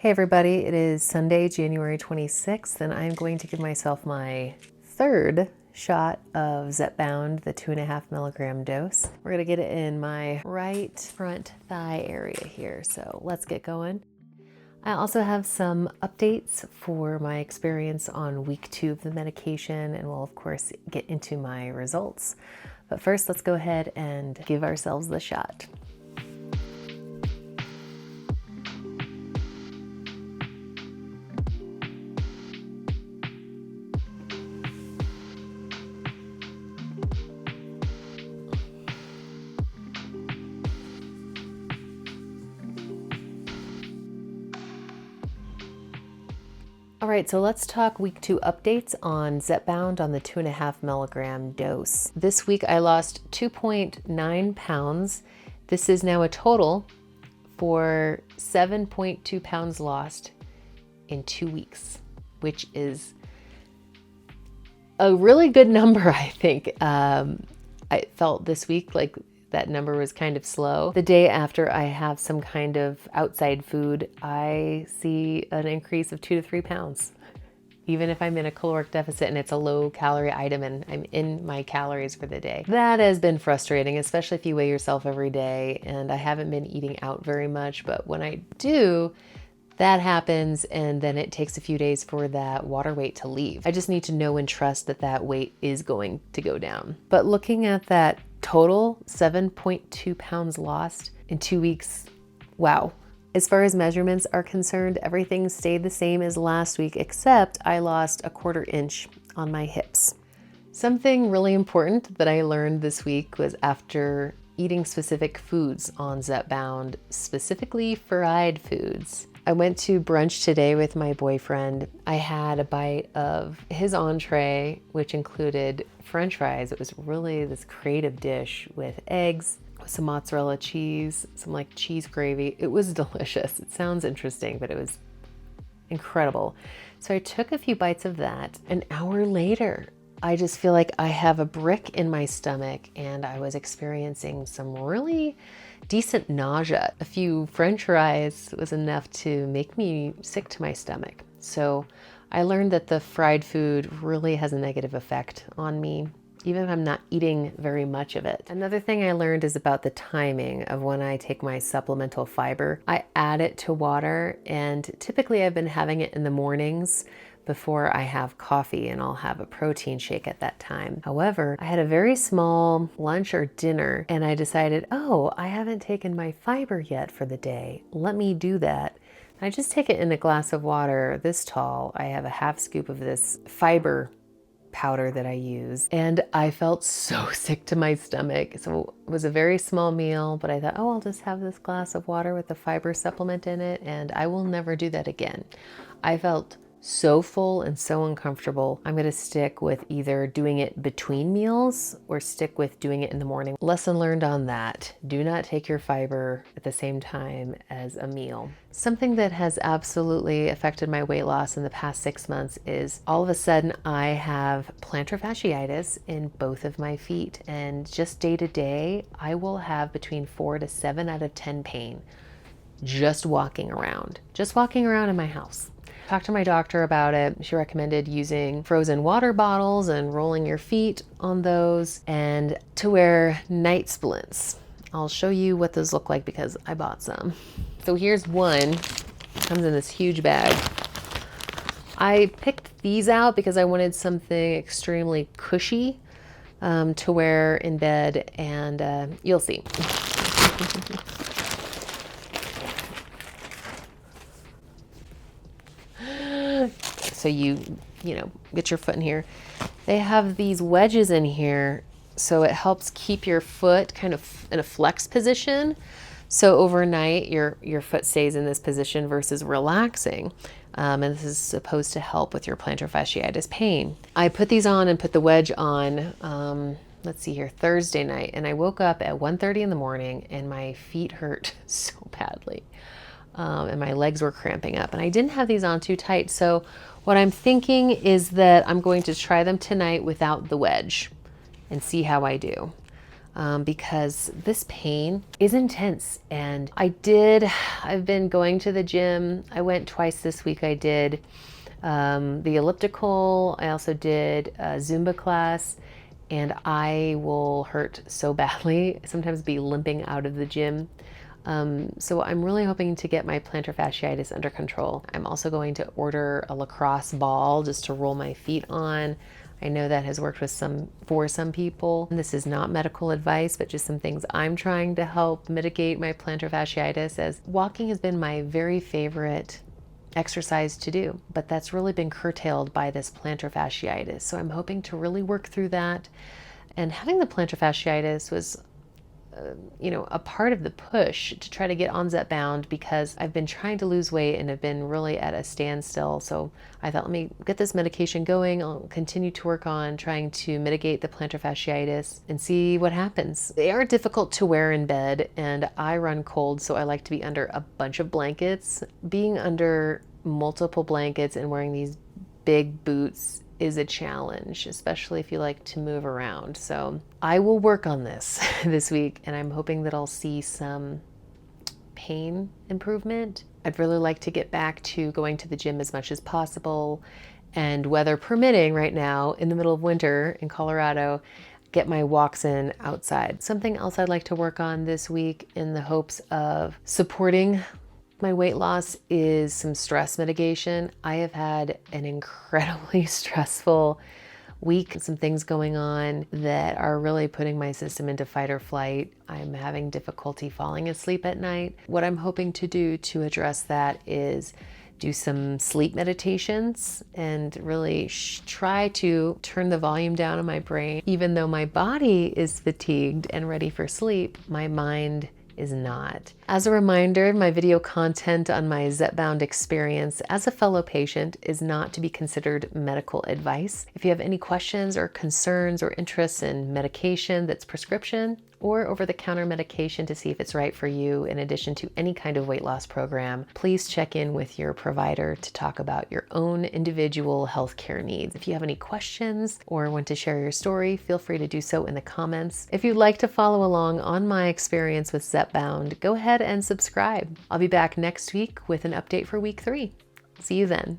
Hey everybody, it is Sunday, January 26th, and I'm going to give myself my third shot of Zepbound, the 2.5 milligram dose. We're gonna get it in my right front thigh area here, so let's get going. I also have some updates for my experience on week 2 of the medication, and we'll of course get into my results. But first, let's go ahead and give ourselves the shot. All right, so let's talk week 2 updates on Zepbound on the 2.5 milligram dose. This week I lost 2.9 pounds. This is now a total for 7.2 pounds lost in 2 weeks, which is a really good number, I think. I felt this week like that number was kind of slow. The day after I have some kind of outside food, I see an increase of 2 to 3 pounds. Even if I'm in a caloric deficit and it's a low calorie item and I'm in my calories for the day. That has been frustrating, especially if you weigh yourself every day, and I haven't been eating out very much, but when I do, that happens, and then it takes a few days for that water weight to leave. I just need to know and trust that that weight is going to go down. But looking at that total, 7.2 pounds lost in 2 weeks, wow. As far as measurements are concerned, everything stayed the same as last week, except I lost 1/4 inch on my hips. Something really important that I learned this week was after eating specific foods on Zepbound, specifically fried foods. I went to brunch today with my boyfriend. I had a bite of his entree, which included French fries. It was really this creative dish with eggs, some mozzarella cheese, some like cheese gravy. It was delicious. It sounds interesting, but it was incredible. So I took a few bites of that. An hour later, I just feel like I have a brick in my stomach, and I was experiencing some really decent nausea. A few French fries was enough to make me sick to my stomach. So I learned that the fried food really has a negative effect on me, even if I'm not eating very much of it. Another thing I learned is about the timing of when I take my supplemental fiber. I add it to water, and typically I've been having it in the mornings before I have coffee, and I'll have a protein shake at that time. However, I had a very small lunch or dinner, and I decided, oh, I haven't taken my fiber yet for the day. Let me do that. I just take it in a glass of water this tall. I have a half scoop of this fiber powder that I use, and I felt so sick to my stomach. So it was a very small meal, but I thought, oh, I'll just have this glass of water with the fiber supplement in it, and I will never do that again. I felt so full and so uncomfortable. I'm gonna stick with either doing it between meals or stick with doing it in the morning. Lesson learned on that. Do not take your fiber at the same time as a meal. Something that has absolutely affected my weight loss in the past 6 months is all of a sudden I have plantar fasciitis in both of my feet, and just day to day, I will have between 4 to 7 out of 10 pain just walking around in my house. Talked to my doctor about it. She recommended using frozen water bottles and rolling your feet on those, and to wear night splints. I'll show you what those look like because I bought some. So here's one. It comes in this huge bag. I picked these out because I wanted something extremely cushy to wear in bed, and you'll see. So you get your foot in here. They have these wedges in here, so it helps keep your foot kind of in a flex position. So overnight, your foot stays in this position versus relaxing. And this is supposed to help with your plantar fasciitis pain. I put these on and put the wedge on, let's see here, Thursday night. And I woke up at 1:30 in the morning and my feet hurt so badly. And my legs were cramping up, and I didn't have these on too tight. So what I'm thinking is that I'm going to try them tonight without the wedge and see how I do. because this pain is intense. And I've been going to the gym. I went twice this week. I did the elliptical. I also did a Zumba class, and I will hurt so badly, sometimes be limping out of the gym. So I'm really hoping to get my plantar fasciitis under control. I'm also going to order a lacrosse ball just to roll my feet on. I know that has worked for some people. And this is not medical advice, but just some things I'm trying to help mitigate my plantar fasciitis, as walking has been my very favorite exercise to do, but that's really been curtailed by this plantar fasciitis. So I'm hoping to really work through that. And having the plantar fasciitis was a part of the push to try to get on Zepbound, because I've been trying to lose weight and have been really at a standstill. So I thought, let me get this medication going. I'll continue to work on trying to mitigate the plantar fasciitis and see what happens. They are difficult to wear in bed, and I run cold, so I like to be under a bunch of blankets. Being under multiple blankets and wearing these big boots is a challenge, especially if you like to move around. So I will work on this this week, and I'm hoping that I'll see some pain improvement. I'd really like to get back to going to the gym as much as possible, and weather permitting right now in the middle of winter in Colorado, get my walks in outside. Something else I'd like to work on this week in the hopes of supporting my weight loss is some stress mitigation. I have had an incredibly stressful week, some things going on that are really putting my system into fight or flight. I'm having difficulty falling asleep at night. What I'm hoping to do to address that is do some sleep meditations and really try to turn the volume down in my brain. Even though my body is fatigued and ready for sleep, my mind is not. As a reminder, my video content on my Zepbound experience as a fellow patient is not to be considered medical advice. If you have any questions or concerns or interests in medication that's prescription or over-the-counter medication to see if it's right for you, in addition to any kind of weight loss program, please check in with your provider to talk about your own individual healthcare needs. If you have any questions or want to share your story, feel free to do so in the comments. If you'd like to follow along on my experience with Zepbound, go ahead and subscribe. I'll be back next week with an update for week 3. See you then.